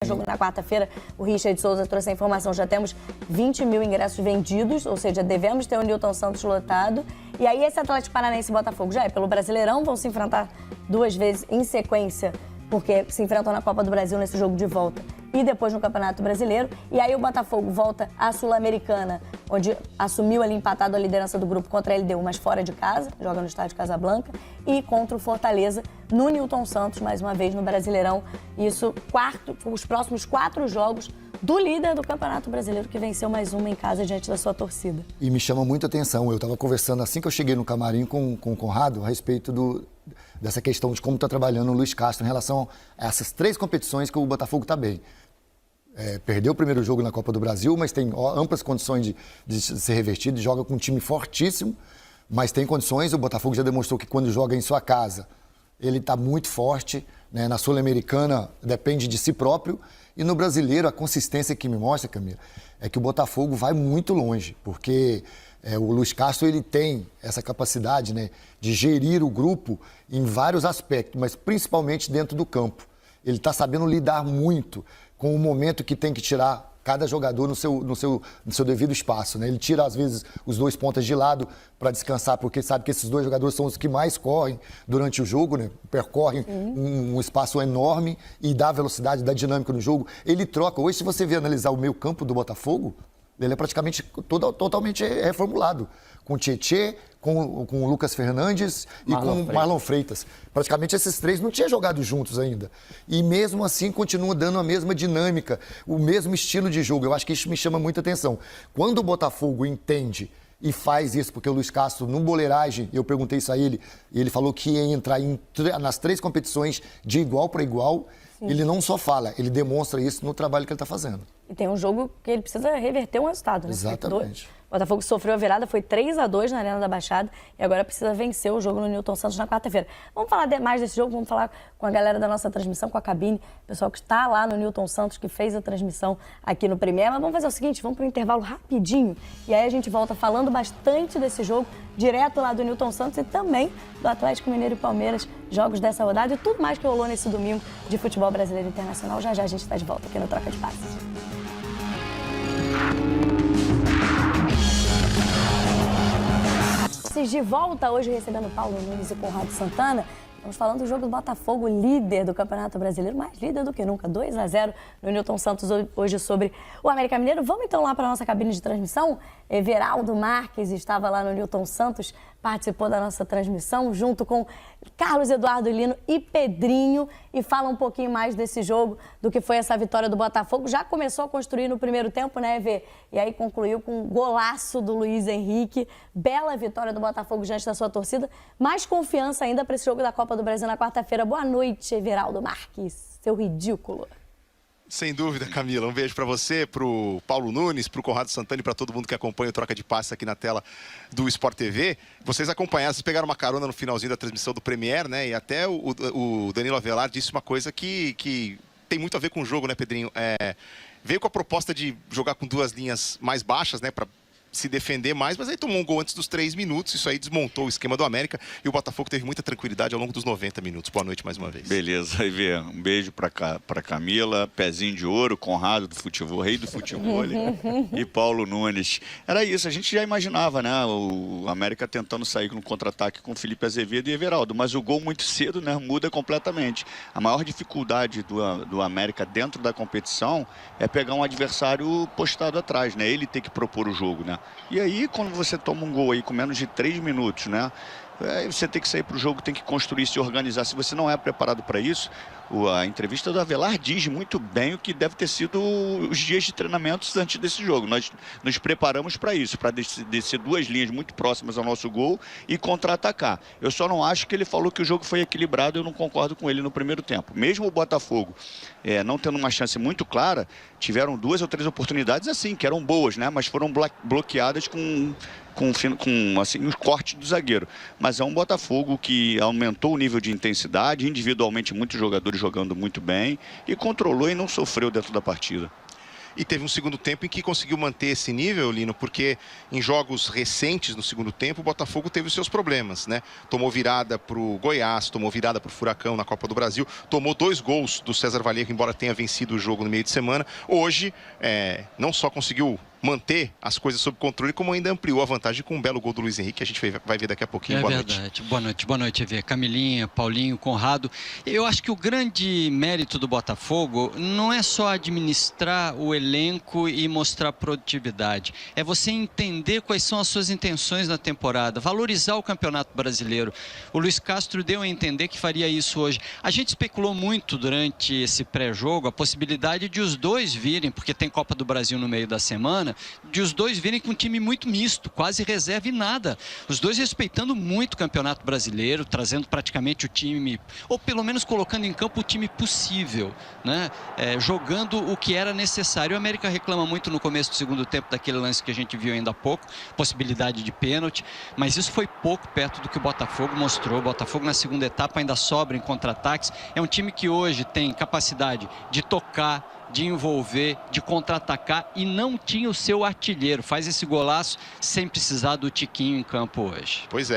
Jogo na quarta-feira, o Richard Souza trouxe a informação, já temos 20 mil ingressos vendidos, ou seja, devemos ter o Newton Santos lotado. E aí esse Atlético Paranaense e Botafogo já é pelo Brasileirão, vão se enfrentar 2 vezes em sequência, porque se enfrentam na Copa do Brasil nesse jogo de volta e depois no Campeonato Brasileiro. E aí o Botafogo volta à Sul-Americana, onde assumiu ali empatado a liderança do grupo contra a LDU, mas fora de casa, joga no estádio Casablanca, e contra o Fortaleza no Newton Santos, mais uma vez no Brasileirão. Isso, os próximos 4 jogos do líder do Campeonato Brasileiro, que venceu mais uma em casa diante da sua torcida. E me chama muita atenção, eu estava conversando assim que eu cheguei no camarim com o Conrado a respeito dessa questão de como está trabalhando o Luiz Castro em relação a essas 3 competições que o Botafogo está bem. Perdeu o primeiro jogo na Copa do Brasil, mas tem amplas condições de ser revertido, joga com um time fortíssimo, mas tem condições. O Botafogo já demonstrou que quando joga em sua casa, ele está muito forte, né? Na Sul-Americana depende de si próprio, e no Brasileiro a consistência que me mostra, Camila, é que o Botafogo vai muito longe, porque o Luiz Castro ele tem essa capacidade, né, de gerir o grupo em vários aspectos, mas principalmente dentro do campo. Ele está sabendo lidar muito com o momento que tem que tirar cada jogador no seu devido espaço, né? Ele tira, às vezes, os 2 pontas de lado para descansar, porque sabe que esses 2 jogadores são os que mais correm durante o jogo, né? Percorrem um espaço enorme e dá velocidade, dá dinâmica no jogo. Ele troca. Hoje, se você analisar o meio campo do Botafogo, ele é praticamente totalmente reformulado. Com o Tietê, com o Lucas Fernandes e com o Marlon Freitas. Praticamente esses 3 não tinham jogado juntos ainda. E mesmo assim continua dando a mesma dinâmica, o mesmo estilo de jogo. Eu acho que isso me chama muita atenção. Quando o Botafogo entende e faz isso, porque o Luiz Castro, no boleiragem, eu perguntei isso a ele, e ele falou que ia entrar nas 3 competições de igual para igual. Sim. Ele não só fala, ele demonstra isso no trabalho que ele está fazendo. E tem um jogo que ele precisa reverter um resultado, né? Exatamente. O Botafogo sofreu a virada, foi 3-2 na Arena da Baixada e agora precisa vencer o jogo no Newton Santos na quarta-feira. Vamos falar mais desse jogo, vamos falar com a galera da nossa transmissão, com a cabine, o pessoal que está lá no Newton Santos, que fez a transmissão aqui no Premier. Mas vamos fazer o seguinte, vamos para o intervalo rapidinho e aí a gente volta falando bastante desse jogo, direto lá do Newton Santos e também do Atlético Mineiro e Palmeiras, jogos dessa rodada e tudo mais que rolou nesse domingo de futebol brasileiro e internacional. Já já a gente está de volta aqui no Troca de Passes. De volta hoje recebendo Paulo Nunes e Conrado Santana. Estamos falando do jogo do Botafogo, líder do Campeonato Brasileiro, mais líder do que nunca, 2-0 no Newton Santos hoje sobre o América Mineiro. Vamos então lá para a nossa cabine de transmissão. Everaldo Marques estava lá no Newton Santos, participou da nossa transmissão junto com Carlos Eduardo Lino e Pedrinho e fala um pouquinho mais desse jogo, do que foi essa vitória do Botafogo. Já começou a construir no primeiro tempo, né, Evê? E aí concluiu com um golaço do Luiz Henrique. Bela vitória do Botafogo diante da sua torcida. Mais confiança ainda para esse jogo da Copa do Brasil na quarta-feira. Boa noite, Everaldo Marques, seu ridículo. Sem dúvida, Camila. Um beijo para você, para o Paulo Nunes, para o Conrado Santana e para todo mundo que acompanha o Troca de Passes aqui na tela do Sport TV. Vocês acompanharam, vocês pegaram uma carona no finalzinho da transmissão do Premier, né? E até o Danilo Avelar disse uma coisa que tem muito a ver com o jogo, né, Pedrinho? Veio com a proposta de jogar com 2 linhas mais baixas, né, para se defender mais, mas aí tomou um gol antes dos 3 minutos, isso aí desmontou o esquema do América e o Botafogo teve muita tranquilidade ao longo dos 90 minutos. Boa noite mais uma vez. Beleza, aí vê, um beijo para Camila, pezinho de ouro, Conrado do futebol, rei do futebol e Paulo Nunes. Era isso, a gente já imaginava, né, o América tentando sair no contra-ataque com Felipe Azevedo e Everaldo, mas o gol muito cedo, né, muda completamente. A maior dificuldade do América dentro da competição é pegar um adversário postado atrás, né, ele tem que propor o jogo, né. E aí, quando você toma um gol aí com menos de 3 minutos, né? Você tem que sair para o jogo, tem que construir, se organizar. Se você não é preparado para isso, a entrevista do Avelar diz muito bem o que deve ter sido os dias de treinamentos antes desse jogo. Nós nos preparamos para isso, para descer 2 linhas muito próximas ao nosso gol e contra-atacar. Eu só não acho que ele falou que o jogo foi equilibrado, eu não concordo com ele no primeiro tempo. Mesmo o Botafogo não tendo uma chance muito clara, tiveram 2 ou 3 oportunidades assim, que eram boas, né? Mas foram bloqueadas com assim, os cortes do zagueiro. Mas é um Botafogo que aumentou o nível de intensidade, individualmente muitos jogadores jogando muito bem e controlou e não sofreu dentro da partida. e teve um segundo tempo em que conseguiu manter esse nível, Lino, porque em jogos recentes no segundo tempo o Botafogo teve os seus problemas, né? Tomou virada para o Goiás, tomou virada para o Furacão na Copa do Brasil, tomou 2 gols do César Vallejo, embora tenha vencido o jogo no meio de semana. Hoje, não só conseguiu manter as coisas sob controle, como ainda ampliou a vantagem com um belo gol do Luiz Henrique, que a gente vai ver daqui a pouquinho. Boa noite. Boa noite, Evê. Camilinha, Paulinho, Conrado. Eu acho que o grande mérito do Botafogo não é só administrar o elenco e mostrar produtividade. É você entender quais são as suas intenções na temporada, valorizar o Campeonato Brasileiro. O Luiz Castro deu a entender que faria isso hoje. A gente especulou muito durante esse pré-jogo a possibilidade de os dois virem, porque tem Copa do Brasil no meio da semana, de os dois virem com um time muito misto, quase reserva e nada. Os dois respeitando muito o Campeonato Brasileiro, trazendo praticamente o time, ou pelo menos colocando em campo o time possível, né? Jogando o que era necessário. O América reclama muito no começo do segundo tempo daquele lance que a gente viu ainda há pouco, possibilidade de pênalti, mas isso foi pouco perto do que o Botafogo mostrou. O Botafogo na segunda etapa ainda sobra em contra-ataques. É um time que hoje tem capacidade de tocar, de envolver, de contra-atacar, e não tinha o seu artilheiro. Faz esse golaço sem precisar do Tiquinho em campo hoje. Pois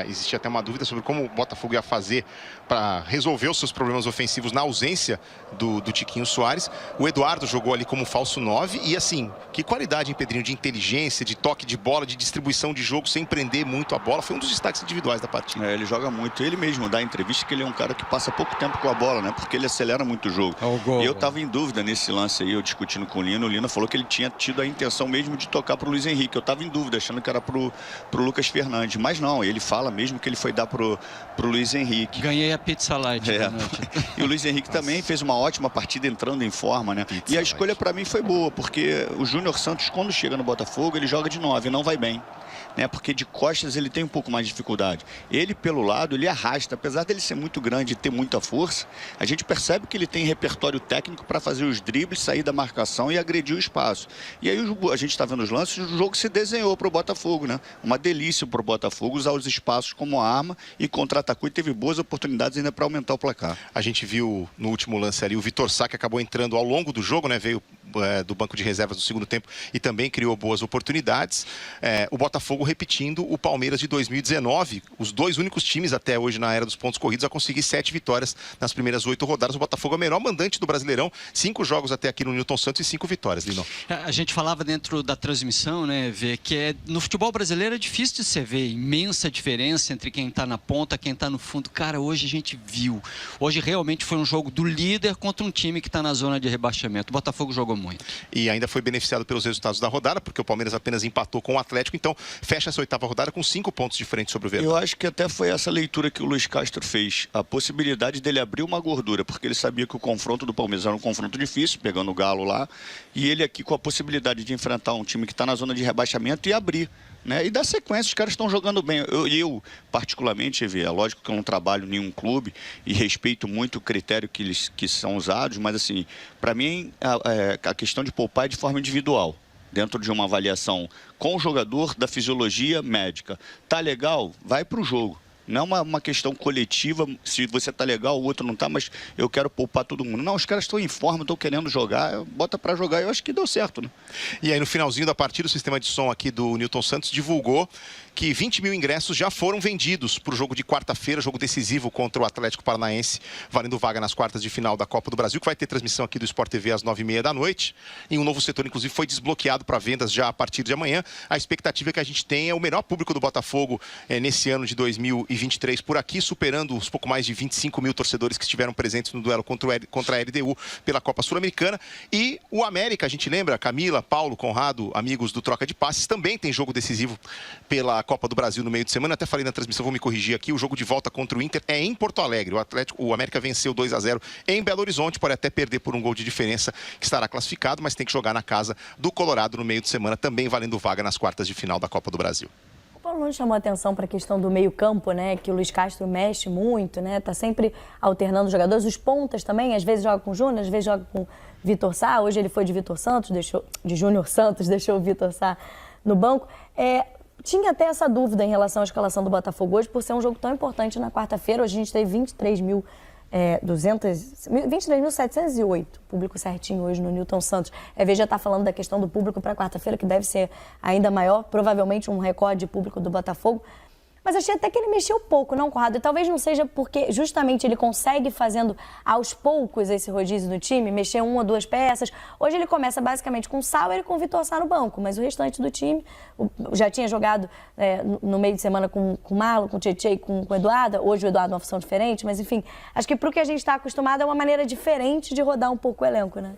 existe até uma dúvida sobre como o Botafogo ia fazer para resolver os seus problemas ofensivos na ausência do Tiquinho Soares. O Eduardo jogou ali como falso 9 e, assim, que qualidade, hein, Pedrinho, de inteligência, de toque de bola, de distribuição de jogo sem prender muito a bola. Foi um dos destaques individuais da partida. Ele joga muito. Ele mesmo dá entrevista que ele é um cara que passa pouco tempo com a bola, né? Porque ele acelera muito o jogo. E eu estava em dúvida nesse lance aí, eu discutindo com o Lino. O Lino falou que ele tinha tido a intenção mesmo de tocar para o Luiz Henrique. Eu estava em dúvida, achando que era pro Lucas Fernandes. Mas não, ele fala mesmo que ele foi dar pro Luiz Henrique. Ganhei a pizza light. E o Luiz Henrique também fez uma ótima partida entrando em forma, né? E a escolha para mim foi boa, porque o Júnior Santos, quando chega no Botafogo, ele joga de 9 e não vai bem, né? Porque de costas ele tem um pouco mais de dificuldade. Ele, pelo lado, ele arrasta. Apesar dele ser muito grande e ter muita força, a gente percebe que ele tem repertório técnico para fazer os dribles, sair da marcação e agredir o espaço. E aí a gente está vendo os lances, o jogo se desenhou para o Botafogo, né? Uma delícia para o Botafogo usar os espaços como arma, e contra-atacou e teve boas oportunidades ainda para aumentar o placar. A gente viu no último lance ali o Vitor Sá, que acabou entrando ao longo do jogo, né? Veio do banco de reservas no segundo tempo e também criou boas oportunidades. O Botafogo repetindo o Palmeiras de 2019, os dois únicos times até hoje na era dos pontos corridos a conseguir 7 vitórias nas primeiras 8 rodadas. O Botafogo é o melhor mandante do Brasileirão, 5 jogos até aqui no Newton Santos e 5 vitórias, Lino. A gente falava dentro da transmissão, né, Vê, que no futebol brasileiro é difícil de você ver imensa diferença entre quem está na ponta e quem está no fundo. Cara, hoje a gente viu. Hoje realmente foi um jogo do líder contra um time que está na zona de rebaixamento. O Botafogo jogou muito. E ainda foi beneficiado pelos resultados da rodada, porque o Palmeiras apenas empatou com o Atlético, então fecha essa 8ª rodada com 5 pontos de frente sobre o Verdão. Eu acho que até foi essa leitura que o Luiz Castro fez, a possibilidade dele abrir uma gordura, porque ele sabia que o confronto do Palmeiras era um confronto difícil, pegando o Galo lá, e ele aqui com a possibilidade de enfrentar um time que está na zona de rebaixamento e abrir, né? E dar sequência, os caras estão jogando bem. Eu particularmente, Evê, é lógico que eu não trabalho em nenhum clube e respeito muito o critério que são usados, mas assim, para mim a questão de poupar é de forma individual, dentro de uma avaliação com o jogador da fisiologia médica. Tá legal? Vai para o jogo. Não é uma questão coletiva, se você tá legal, o outro não tá, mas eu quero poupar todo mundo. Não, os caras estão em forma, estão querendo jogar, bota para jogar. Eu acho que deu certo, né? E aí no finalzinho da partida, o sistema de som aqui do Newton Santos divulgou que 20 mil ingressos já foram vendidos para o jogo de quarta-feira, jogo decisivo contra o Atlético Paranaense, valendo vaga nas quartas de final da Copa do Brasil, que vai ter transmissão aqui do Sport TV às 9h30 da noite. E um novo setor, inclusive, foi desbloqueado para vendas já a partir de amanhã. A expectativa que a gente tem é o melhor público do Botafogo nesse ano de 2023 por aqui, superando os pouco mais de 25 mil torcedores que estiveram presentes no duelo contra a LDU pela Copa Sul-Americana. E o América, a gente lembra, Camila, Paulo, Conrado, amigos do Troca de Passes, também tem jogo decisivo pela Copa do Brasil no meio de semana. Até falei na transmissão, vou me corrigir aqui, o jogo de volta contra o Inter é em Porto Alegre. O América venceu 2-0 em Belo Horizonte, pode até perder por um gol de diferença, que estará classificado, mas tem que jogar na casa do Colorado no meio de semana, também valendo vaga nas quartas de final da Copa do Brasil. O Paulo Nunes chamou a atenção para a questão do meio-campo, né? Que o Luiz Castro mexe muito, né? Tá sempre alternando jogadores. Os pontas também, às vezes joga com o Júnior, às vezes joga com o Vitor Sá. Hoje ele foi de Vitor Santos, de Júnior Santos, deixou o Vitor Sá no banco. Tinha até essa dúvida em relação à escalação do Botafogo hoje, por ser um jogo tão importante na quarta-feira. Hoje a gente teve 23 mil 23.708, público certinho hoje no Newton Santos. A EV já está falando da questão do público para quarta-feira, que deve ser ainda maior, provavelmente um recorde de público do Botafogo. Mas achei até que ele mexeu pouco, não, Conrado? E talvez não seja porque justamente ele consegue fazendo aos poucos esse rodízio no time, mexer 1 ou 2 peças. Hoje ele começa basicamente com o Sauer e com o Vitor Sá no banco, mas o restante do time já tinha jogado no meio de semana com o Marlon, com o Tietê e com o Eduardo. Hoje o Eduardo é uma função diferente, mas enfim, acho que para o que a gente está acostumado é uma maneira diferente de rodar um pouco o elenco, né?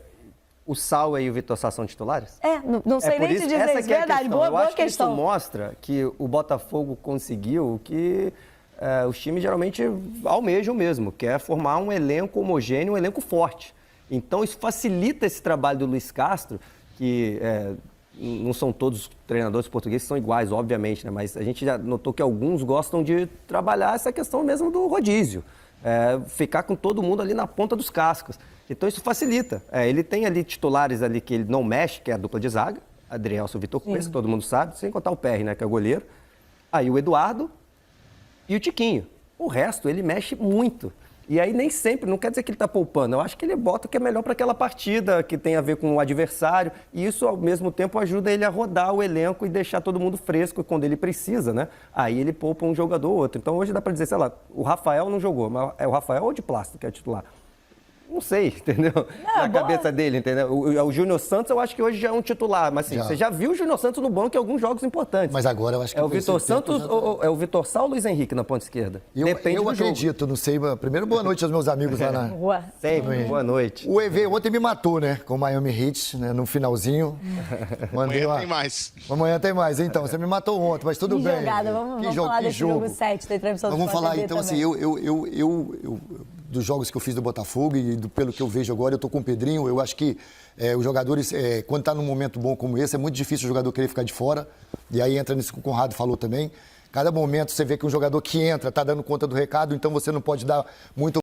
O Sauer e o Vitor Sá são titulares? Não sei nem te dizer isso. Verdade, boa questão. Isso mostra que o Botafogo conseguiu o que os times geralmente almejam mesmo, que é formar um elenco homogêneo, um elenco forte. Então isso facilita esse trabalho do Luiz Castro, que não são todos os treinadores portugueses que são iguais, obviamente, né? Mas a gente já notou que alguns gostam de trabalhar essa questão mesmo do rodízio. Ficar com todo mundo ali na ponta dos cascos. Então isso facilita. Ele tem ali titulares ali que ele não mexe, que é a dupla de zaga, Adrielson e Vitor Cuesta, que todo mundo sabe, sem contar o PR, né, que é o goleiro. Aí o Eduardo e o Tiquinho. O resto ele mexe muito. E aí nem sempre, não quer dizer que ele está poupando, eu acho que ele bota o que é melhor para aquela partida, que tem a ver com o adversário, e isso ao mesmo tempo ajuda ele a rodar o elenco e deixar todo mundo fresco quando ele precisa, né? Aí ele poupa um jogador ou outro. Então hoje dá para dizer, sei lá, o Rafael não jogou, mas é o Rafael ou de Plástico que é titular? Não sei, entendeu? Na cabeça dele, entendeu? O Júnior Santos eu acho que hoje já é um titular, mas assim, você já viu o Júnior Santos no banco em alguns jogos importantes. Mas agora eu acho que... É o Vitor Santos ou é o Vitor Sá ou o Luiz Henrique na ponta esquerda? Depende do jogo. Eu acredito, não sei. Primeiro, boa noite aos meus amigos lá na... Boa. Sempre, boa noite. O EV ontem me matou, né? Com o Miami Heat, né? No finalzinho. Amanhã tem mais. Amanhã tem mais. Então, você me matou ontem, mas tudo bem. Jogada. Vamos falar desse jogo 7, tem transmissão do Vamos falar, então, também. assim, eu dos jogos que eu fiz do Botafogo e pelo que eu vejo agora, eu tô com o Pedrinho, eu acho que os jogadores, quando tá num momento bom como esse, é muito difícil o jogador querer ficar de fora, e aí entra nisso que o Conrado falou também. Cada momento você vê que um jogador que entra tá dando conta do recado, então você não pode dar muito